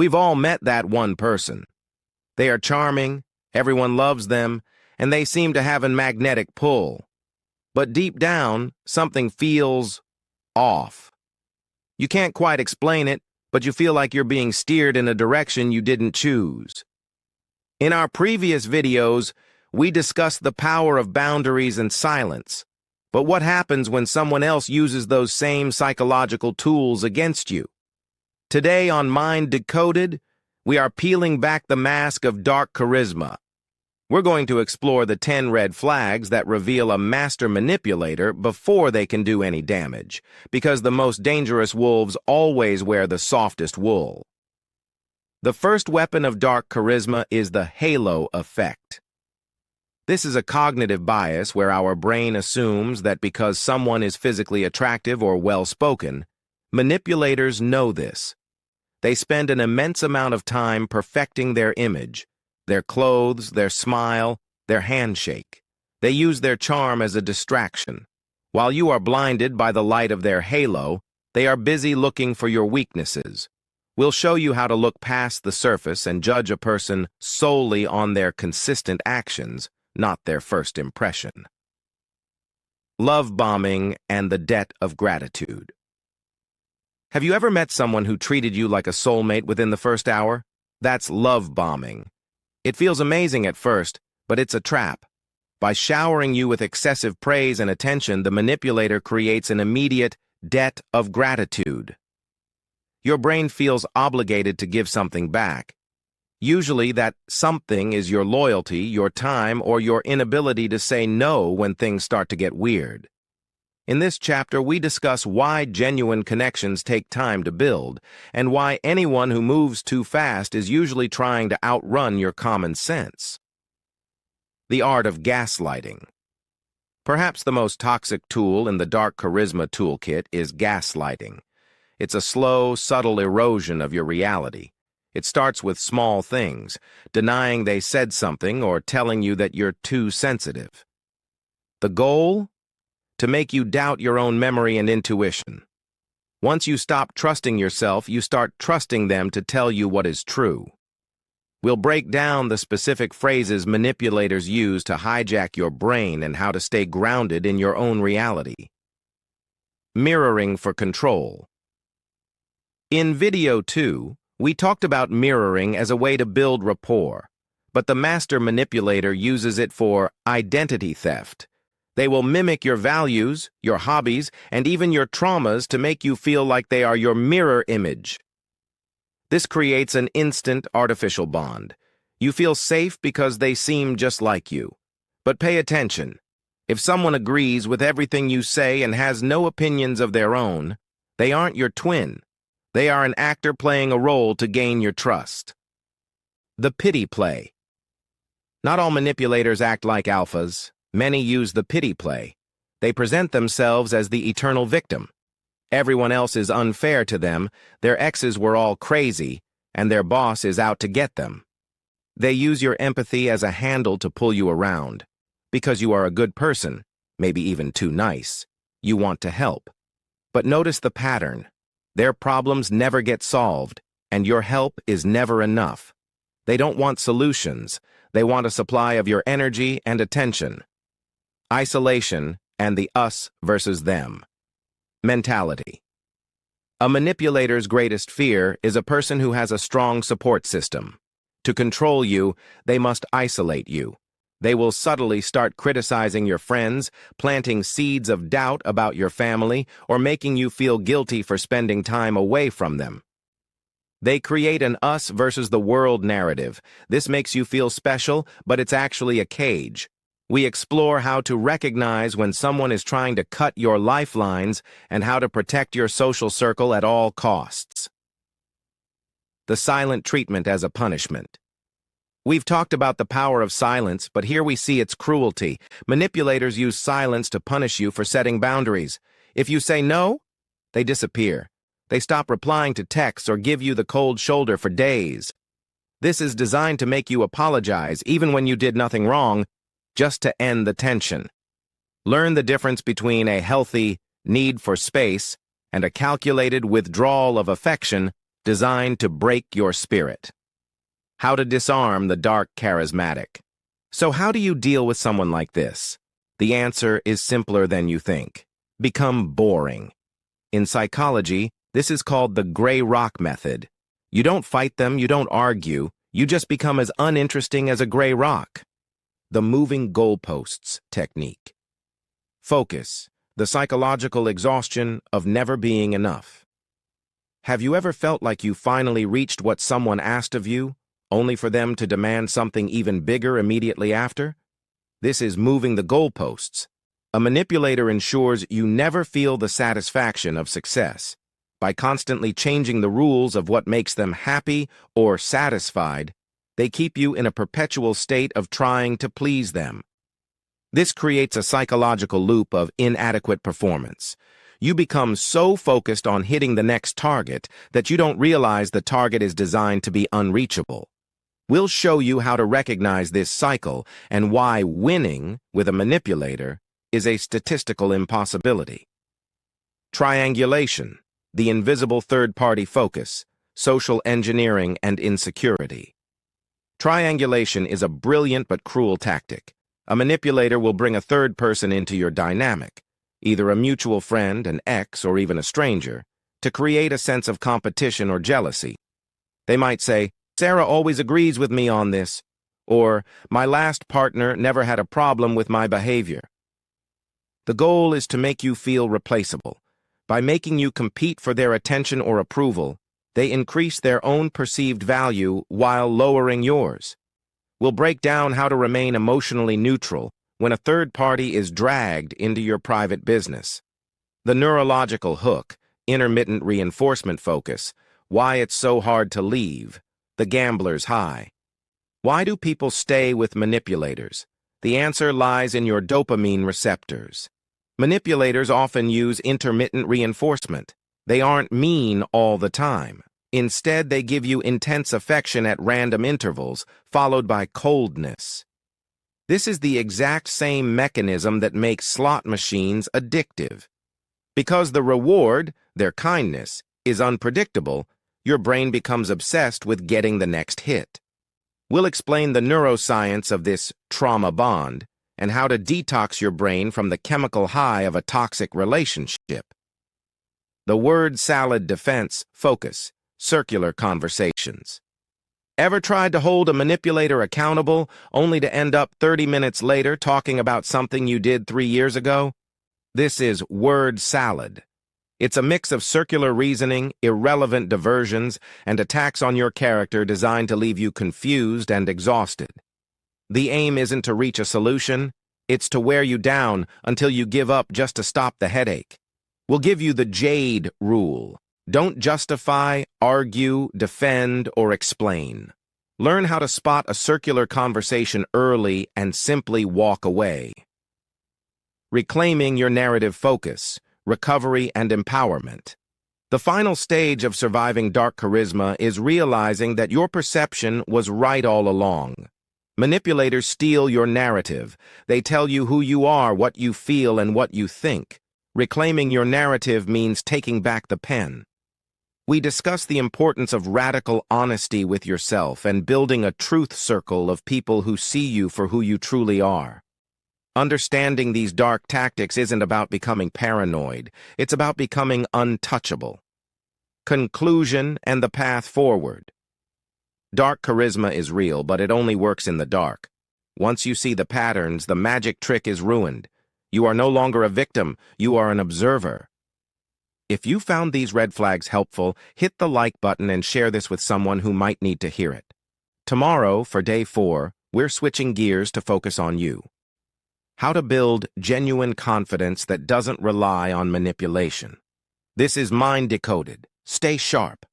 We've all met that one person. They are charming, everyone loves them, and they seem to have a magnetic pull. But deep down, something feels off. You can't quite explain it, but you feel like you're being steered in a direction you didn't choose. In our previous videos, we discussed the power of boundaries and silence. But what happens when someone else uses those same psychological tools against you? Today on MindDecoded, we are peeling back the mask of dark charisma. We're going to explore the 10 red flags that reveal a master manipulator before they can do any damage, because the most dangerous wolves always wear the softest wool. The first weapon of dark charisma is the halo effect. This is a cognitive bias where our brain assumes that because someone is physically attractive or well-spoken, manipulators know this. They spend an immense amount of time perfecting their image, their clothes, their smile, their handshake. They use their charm as a distraction. While you are blinded by the light of their halo, they are busy looking for your weaknesses. We'll show you how to look past the surface and judge a person solely on their consistent actions, not their first impression. Love bombing and the debt of gratitude. Have you ever met someone who treated you like a soulmate within the first hour? That's love bombing. It feels amazing at first, but it's a trap. By showering you with excessive praise and attention, the manipulator creates an immediate debt of gratitude. Your brain feels obligated to give something back. Usually that something is your loyalty, your time, or your inability to say no when things start to get weird. In this chapter, we discuss why genuine connections take time to build, and why anyone who moves too fast is usually trying to outrun your common sense. The art of gaslighting. Perhaps the most toxic tool in the dark charisma toolkit is gaslighting. It's a slow, subtle erosion of your reality. It starts with small things, denying they said something or telling you that you're too sensitive. The goal? To make you doubt your own memory and intuition. Once you stop trusting yourself, you start trusting them to tell you what is true. We'll break down the specific phrases manipulators use to hijack your brain and how to stay grounded in your own reality. Mirroring for control. In video 2, we talked about mirroring as a way to build rapport, but the master manipulator uses it for identity theft. They will mimic your values, your hobbies, and even your traumas to make you feel like they are your mirror image. This creates an instant artificial bond. You feel safe because they seem just like you. But pay attention. If someone agrees with everything you say and has no opinions of their own, they aren't your twin. They are an actor playing a role to gain your trust. The pity play. Not all manipulators act like alphas. Many use the pity play. They present themselves as the eternal victim. Everyone else is unfair to them, their exes were all crazy, and their boss is out to get them. They use your empathy as a handle to pull you around. Because you are a good person, maybe even too nice. You want to help. But notice the pattern. Their problems never get solved, and your help is never enough. They don't want solutions. They want a supply of your energy and attention. Isolation and the us versus them. Mentality. A manipulator's greatest fear is a person who has a strong support system. To control you, they must isolate you. They will subtly start criticizing your friends, planting seeds of doubt about your family, or making you feel guilty for spending time away from them. They create an us versus the world narrative. This makes you feel special, but it's actually a cage. We explore how to recognize when someone is trying to cut your lifelines and how to protect your social circle at all costs. The silent treatment as a punishment. We've talked about the power of silence, but here we see its cruelty. Manipulators use silence to punish you for setting boundaries. If you say no, they disappear. They stop replying to texts or give you the cold shoulder for days. This is designed to make you apologize, even when you did nothing wrong, just to end the tension. Learn the difference between a healthy need for space and a calculated withdrawal of affection designed to break your spirit. How to disarm the dark charismatic. So how do you deal with someone like this? The answer is simpler than you think. Become boring. In psychology, this is called the gray rock method. You don't fight them, you don't argue, you just become as uninteresting as a gray rock. The moving goalposts technique. Focus, the psychological exhaustion of never being enough. Have you ever felt like you finally reached what someone asked of you, only for them to demand something even bigger immediately after? This is moving the goalposts. A manipulator ensures you never feel the satisfaction of success. By constantly changing the rules of what makes them happy or satisfied, they keep you in a perpetual state of trying to please them. This creates a psychological loop of inadequate performance. You become so focused on hitting the next target that you don't realize the target is designed to be unreachable. We'll show you how to recognize this cycle and why winning with a manipulator is a statistical impossibility. Triangulation, the invisible third-party focus, social engineering, and insecurity. Triangulation is a brilliant but cruel tactic. A manipulator will bring a third person into your dynamic, either a mutual friend, an ex, or even a stranger, to create a sense of competition or jealousy. They might say, "Sarah always agrees with me on this," or "My last partner never had a problem with my behavior." The goal is to make you feel replaceable. By making you compete for their attention or approval, they increase their own perceived value while lowering yours. We'll break down how to remain emotionally neutral when a third party is dragged into your private business. The neurological hook, intermittent reinforcement focus, why it's so hard to leave, the gambler's high. Why do people stay with manipulators? The answer lies in your dopamine receptors. Manipulators often use intermittent reinforcement. They aren't mean all the time. Instead, they give you intense affection at random intervals, followed by coldness. This is the exact same mechanism that makes slot machines addictive. Because the reward, their kindness, is unpredictable, your brain becomes obsessed with getting the next hit. We'll explain the neuroscience of this trauma bond and how to detox your brain from the chemical high of a toxic relationship. The word salad defense, focus, circular conversations. Ever tried to hold a manipulator accountable only to end up 30 minutes later talking about something you did 3 years ago? This is word salad. It's a mix of circular reasoning, irrelevant diversions, and attacks on your character designed to leave you confused and exhausted. The aim isn't to reach a solution, it's to wear you down until you give up just to stop the headache. We'll give you the Jade rule. Don't justify, argue, defend, or explain. Learn how to spot a circular conversation early and simply walk away. Reclaiming your narrative focus, recovery, and empowerment. The final stage of surviving dark charisma is realizing that your perception was right all along. Manipulators steal your narrative. They tell you who you are, what you feel, and what you think. Reclaiming your narrative means taking back the pen. We discuss the importance of radical honesty with yourself and building a truth circle of people who see you for who you truly are. Understanding these dark tactics isn't about becoming paranoid. It's about becoming untouchable. Conclusion and the path forward. Dark charisma is real, but it only works in the dark. Once you see the patterns, the magic trick is ruined. You are no longer a victim, you are an observer. If you found these red flags helpful, hit the like button and share this with someone who might need to hear it. Tomorrow, for day 4, we're switching gears to focus on you. How to build genuine confidence that doesn't rely on manipulation. This is MindDecoded. Stay sharp.